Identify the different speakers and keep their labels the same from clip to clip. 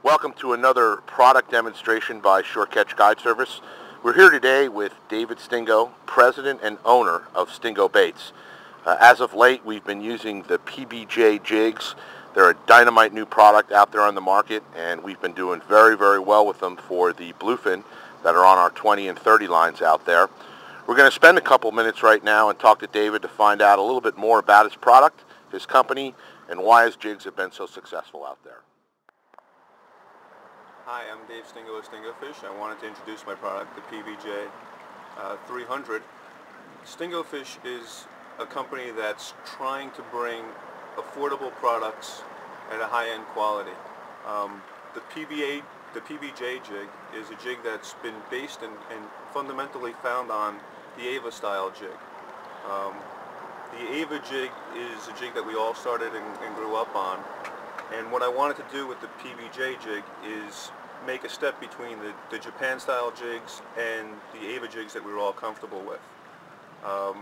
Speaker 1: Welcome to another product demonstration by Shore Catch Guide Service. We're here today with David Stingo, President and owner of Stingo Baits. As of late, we've been using the PBJ jigs. They're a dynamite new product out there on the market, and we've been doing very, very well with them for the bluefin that are on our 20 and 30 lines out there. We're going to spend a couple minutes right now and talk to David to find out a little bit more about his product, his company, and why his jigs have been so successful out there.
Speaker 2: Hi, I'm Dave Stingo of Stingo Fish. I wanted to introduce my product, the PBJ 300. Stingo Fish is a company that's trying to bring affordable products at a high-end quality. The PBJ jig is a jig that's been based and fundamentally found on the Ava style jig. The Ava jig is a jig that we all started and grew up on. And what I wanted to do with the PBJ jig is make a step between the Japan style jigs and the Ava jigs that we were all comfortable with. I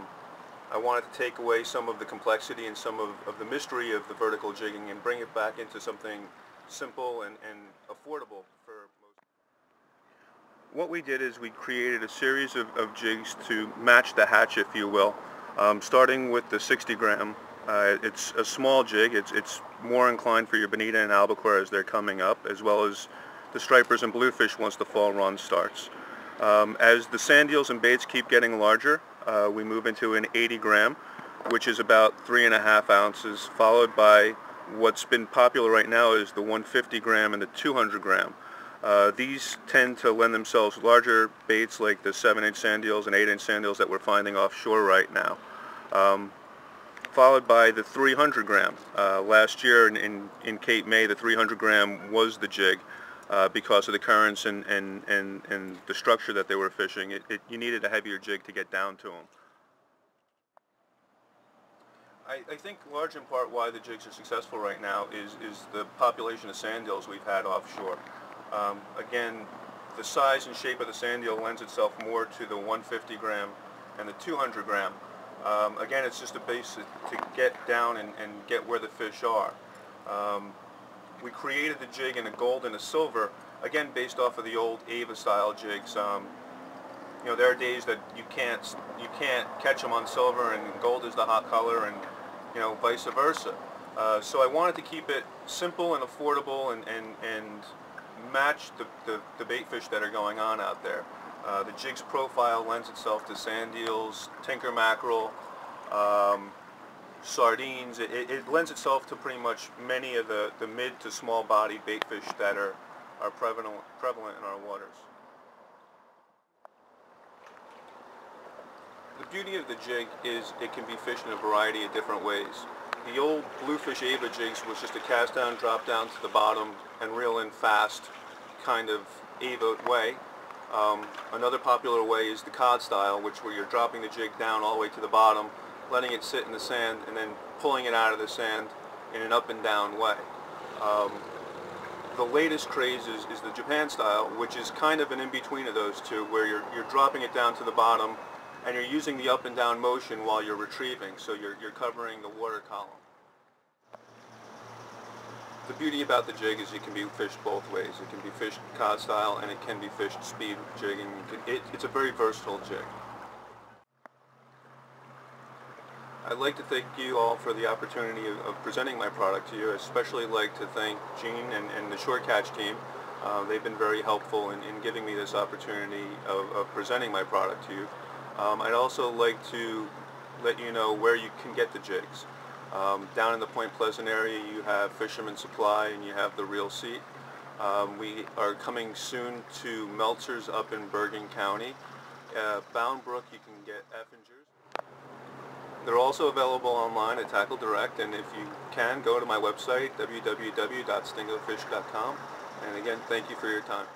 Speaker 2: wanted to take away some of the complexity and some of the mystery of the vertical jigging and bring it back into something simple and affordable for most. What we did is we created a series of jigs to match the hatch, if you will, starting with the 60 gram. It's a small jig. It's more inclined for your bonita and albacore as they're coming up, as well as the stripers and bluefish once the fall run starts. As the sand eels and baits keep getting larger, we move into an 80 gram, which is about 3.5 ounces, followed by what's been popular right now is the 150 gram and the 200 gram. These tend to lend themselves larger baits like the 7-inch sand eels and 8-inch sand eels that we're finding offshore right now. Followed by the 300 gram. Last year in Cape May, the 300 gram was the jig because of the currents and the structure that they were fishing. You needed a heavier jig to get down to them. I think large in part why the jigs are successful right now is the population of sand eels we've had offshore. Again, the size and shape of the sand eel lends itself more to the 150 gram and the 200 gram. Again, it's just a base to get down and get where the fish are. We created the jig in a gold and a silver, again based off of the old Ava style jigs. You know, there are days that you can't catch them on silver and gold is the hot color, and you know, vice versa. So I wanted to keep it simple and affordable and match the bait fish that are going on out there. The jig's profile lends itself to sand eels, tinker mackerel, sardines. It lends itself to pretty much many of the mid to small bodied bait fish that are prevalent in our waters. The beauty of the jig is it can be fished in a variety of different ways. The old bluefish Ava jigs was just a cast down, drop down to the bottom and reel in fast kind of Ava way. Another popular way is the cod style, where you're dropping the jig down all the way to the bottom, letting it sit in the sand, and then pulling it out of the sand in an up and down way. The latest craze is the Japan style, which is kind of an in-between of those two, where you're dropping it down to the bottom and you're using the up and down motion while you're retrieving, so you're covering the water column. The beauty about the jig is it can be fished both ways. It can be fished cod style and it can be fished speed jigging. It's a very versatile jig. I'd like to thank you all for the opportunity of presenting my product to you. I'd especially like to thank Gene and the Shore Catch team. They've been very helpful in giving me this opportunity of presenting my product to you. I'd also like to let you know where you can get the jigs. Down in the Point Pleasant area you have Fisherman Supply and you have the Real Seat. We are coming soon to Meltzer's up in Bergen County. Bound Brook you can get Effingers. They're also available online at Tackle Direct, and if you can, go to my website www.stingofish.com. And again, thank you for your time.